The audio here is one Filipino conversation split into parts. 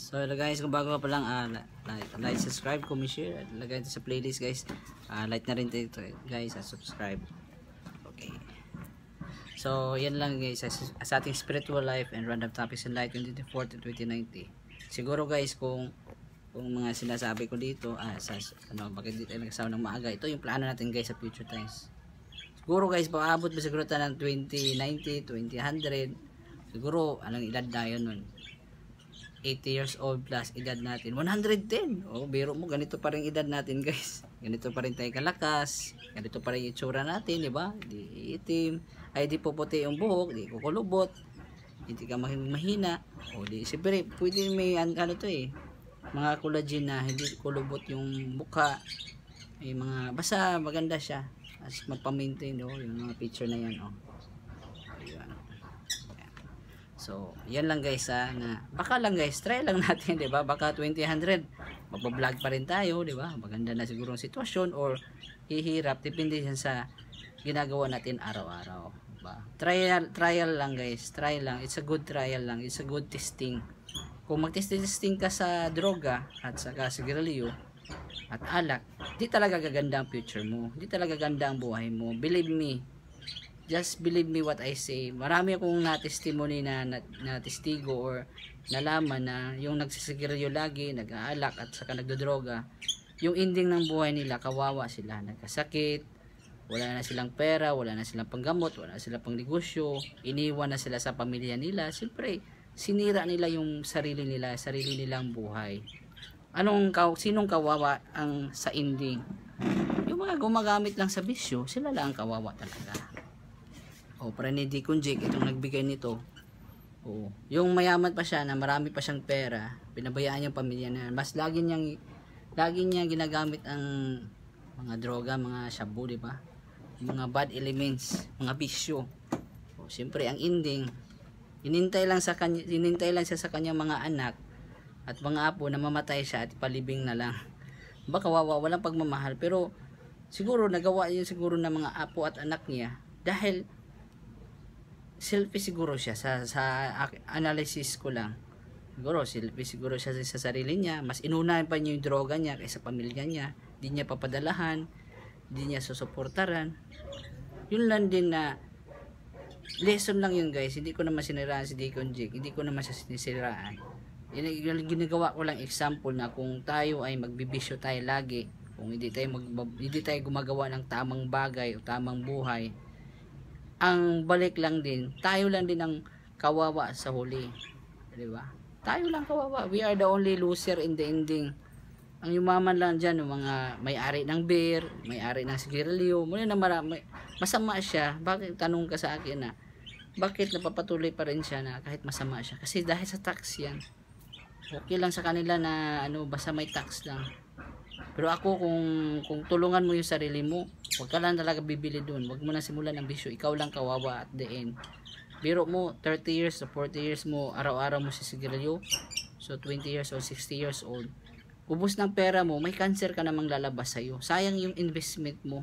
So hello guys, kung bago ka pa lang, like, subscribe, comment, share, at lagay ito sa playlist guys. Like na rin ito guys, subscribe. Okay. So yan lang guys, sa ating spiritual life and random topics in life 2024 to 2090. Siguro guys, kung mga sinasabi ko dito, bakit dito tayo nagsawa ng maaga, ito yung plano natin guys sa future times. Siguro guys, paabot ba siguro tayo ng 2090, 2000, siguro anong edad na yun nun, 80 years old plus edad natin 110. Biro mo, ganito pa rin edad natin guys, ganito pa rin tayo kalakas, ganito pa rin yung itsura natin, di ba? Di itim, ay di puputi yung buhok, di kukulubot, hindi ka mahina, di siyempre pwede may ano to mga collagen na hindi kulubot yung mukha, may mga basta maganda siya as magpa-maintain yung mga picture na yan. Ayan. So yan lang guys, na baka lang guys, try lang natin, di ba? Baka 2000 magba-vlog pa rin tayo, di ba? Maganda na siguro ang sitwasyon or hihirap, depende yan sa ginagawa natin araw-araw, diba? Trial lang guys, try lang, it's a good trial lang, it's a good testing. Kung mag-testing ka sa droga at saka sigarilyo at alak, di talaga gaganda ang future mo, di talaga ganda ang buhay mo. Believe me, just believe me what I say. Marami akong na-testimony na testigo or nalaman na yung nagsisigarilyo lagi, nag-aalak at saka nagdodroga, yung ending ng buhay nila, kawawa sila, nagkasakit, wala na silang pera, wala na silang panggamot, wala na silang pangnegosyo, iniwan na sila sa pamilya nila. Siyempre sinira nila yung sarili nilang buhay. Sinong kawawa ang sa ending? Yung mga gumagamit lang sa bisyo, sila lang ang kawawa talaga. Para ni Deacon Jake, itong nagbigay nito. Yung mayaman pa siya, na marami pa siyang pera, pinabayaan yung pamilya na, mas lagi niya ginagamit ang mga droga, mga shabu, di ba? Mga bad elements, mga bisyo. Siyempre ang ending, inintay lang siya sa kanyang mga anak at mga apo na mamatay siya at palibing na lang. Baka kawawa, walang pagmamahal, pero siguro nagawa yun siguro ng mga apo at anak niya dahil selfish siguro siya sa analysis ko lang. Siguro selfish siguro siya sa sarili niya, mas inunahan pa niya yung droga niya kaysa pamilya niya, di niya papadalahan, di niya susuportaran. Yun lang din na lesson lang yun guys. Hindi ko naman siniraan si Deacon Jake, hindi ko naman siya sinisiraan. Ginagawa ko lang example na kung tayo ay magbibisyo tayo lagi, kung hindi tayo gumagawa ng tamang bagay o tamang buhay, ang balik lang din, tayo lang din ang kawawa sa huli, di ba? Tayo lang kawawa, we are the only loser in the ending. Ang yumaman lang dyan, yung mga may-ari ng beer, may-ari ng sigarilyo, muna na marami, masama siya. Bakit, tanong ka sa akin na, bakit napapatuloy pa rin siya na kahit masama siya? Kasi dahil sa tax yan. Okay lang sa kanila na basta may tax lang. Pero ako, kung tulungan mo yung sarili mo, huwag ka lang talaga bibili dun. Huwag mo na simulan ng bisyo, ikaw lang kawawa at the end. Biro mo, 30 years o 40 years mo, araw-araw mo si sigarilyo. So 20 years old, 60 years old, ubos ng pera mo, may cancer ka namang lalabas sa'yo. Sayang yung investment mo.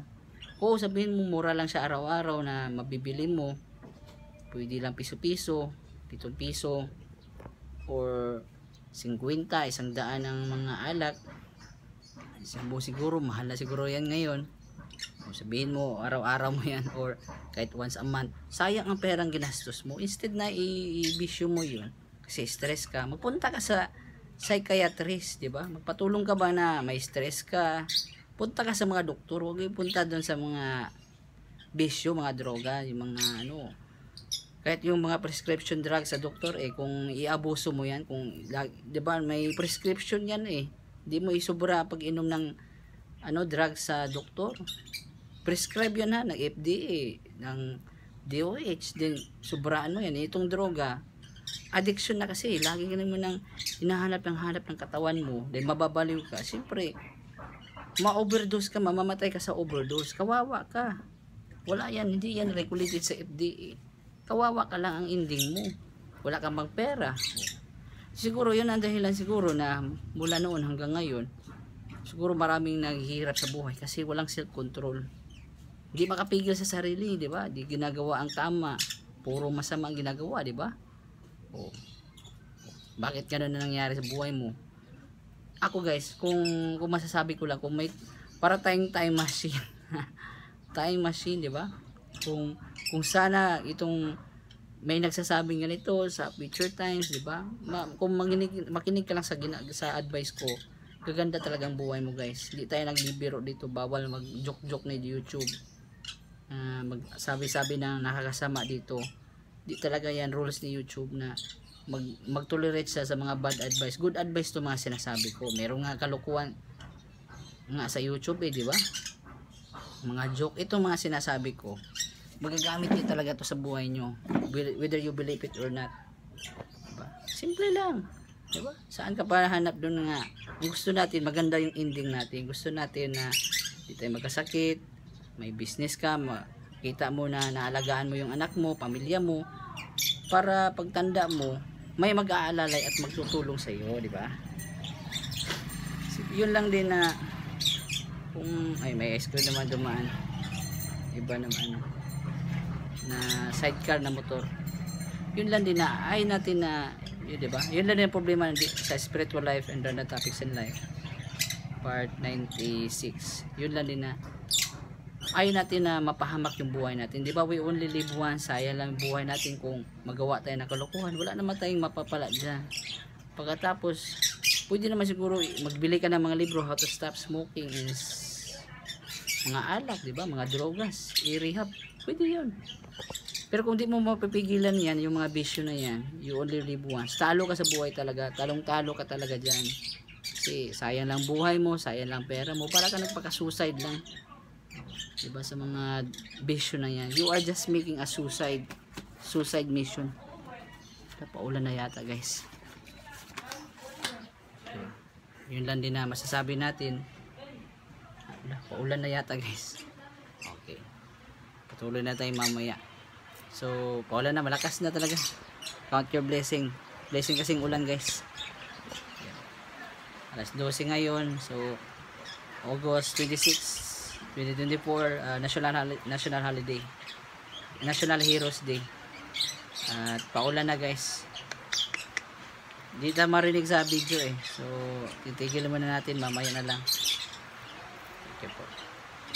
Sabihin mo mura lang siya araw-araw na mabibili mo. Pwede lang piso-piso, 7 piso, or 50, 100 ng mga alak. Siguro, mahal na siguro yan ngayon. Sabihin mo, araw-araw mo yan, or kahit once a month. Sayang ang perang ginastos mo. Instead na i-bisyo mo yun, kasi stress ka, magpunta ka sa psychiatrist, di ba? Magpatulong ka ba na may stress ka? Punta ka sa mga doktor, huwag punta doon sa mga bisyo, mga droga, yung mga kahit yung mga prescription drugs sa doktor, kung iabuso mo yan, di ba, may prescription yan di mo isobra pag inom ng drugs sa doktor. Prescribe yan ng FDA, ng DOH, din sobra yan. Itong droga, addiction na kasi, lagi ka naman nang hinahanap ng katawan mo, then mababaliw ka. Siyempre, ma-overdose ka, mamamatay ka sa overdose, kawawa ka. Wala yan, hindi yan regulated sa FDA. Kawawa ka lang ang ending mo, wala kang magpera. Siguro yun ang dahilan siguro na mula noon hanggang ngayon, siguro maraming naghihirap sa buhay kasi walang self-control. Hindi makapigil sa sarili, di ba? Di ginagawa ang tama, puro masama ang ginagawa, di ba? Bakit ganun na nangyari sa buhay mo? Ako guys, kung masasabi ko lang, kung may para tayong time machine. Time machine, di ba? Kung sana itong may nagsasabing ganito sa future times, di ba? Kung makinig ka lang sa advice ko, gaganda talagang buhay mo guys. Hindi tayo nagbibiro dito, bawal mag-joke-joke na YouTube. Magsabi-sabi na nakakasama dito. Di talaga yan rules ni YouTube na mag-tolerate sa mga bad advice. Good advice to mga sinasabi ko. Meron nga kalukuhan nga sa YouTube di ba? Mga joke, ito mga sinasabi ko. Magagamit niyo talaga to sa buhay nyo. Whether you believe it or not. Diba? Simple lang. Diba? Saan ka para hanap doon nga? Gusto natin, maganda yung ending natin. Gusto natin na di tayo magkasakit, may business ka, kita mo na naalagaan mo yung anak mo, pamilya mo, para pagtanda mo, may mag-aalalay at magtutulong sa iyo, di ba? Yun lang din na kung may ice cream naman dumaan. Iba naman na sidecar na motor. Yun lang din na natin na yun, di ba? Yun lang din ang problema sa spiritual life and random topics in life. Part 96. Yun lang din na ayaw natin na mapahamak yung buhay natin. Di ba, we only live once. Sayang lang buhay natin kung magawa tayo ng kalokohan. Wala naman tayong mapapala dyan. Pagkatapos, pwede naman siguro magbili ka ng mga libro, How to Stop Smoking, mga alak, di ba, mga drogas, i-rehab. Pwede yun. Pero kung di mo mapipigilan yan, yung mga bisyo na yan, you only live once. Talo ka sa buhay talaga. Talong-talo ka talaga dyan. Kasi sayang lang buhay mo, sayang lang pera mo. Para ka nagpaka-suicide lang. Diba sa mga bisyo na yan, you are just making a suicide mission. Paulan na yata guys. Okay. Yun lang din na masasabi natin. Paulan na yata guys. Okay, patuloy na tayo mamaya. So paulan na, malakas na talaga. Count your blessing kasing ulan guys. Alas 12 ngayon. So August 26 2024, national holiday, National Heroes Day. At paulan na guys. Di na marinig sa video so titigil muna natin, mamaya na lang. Okay po.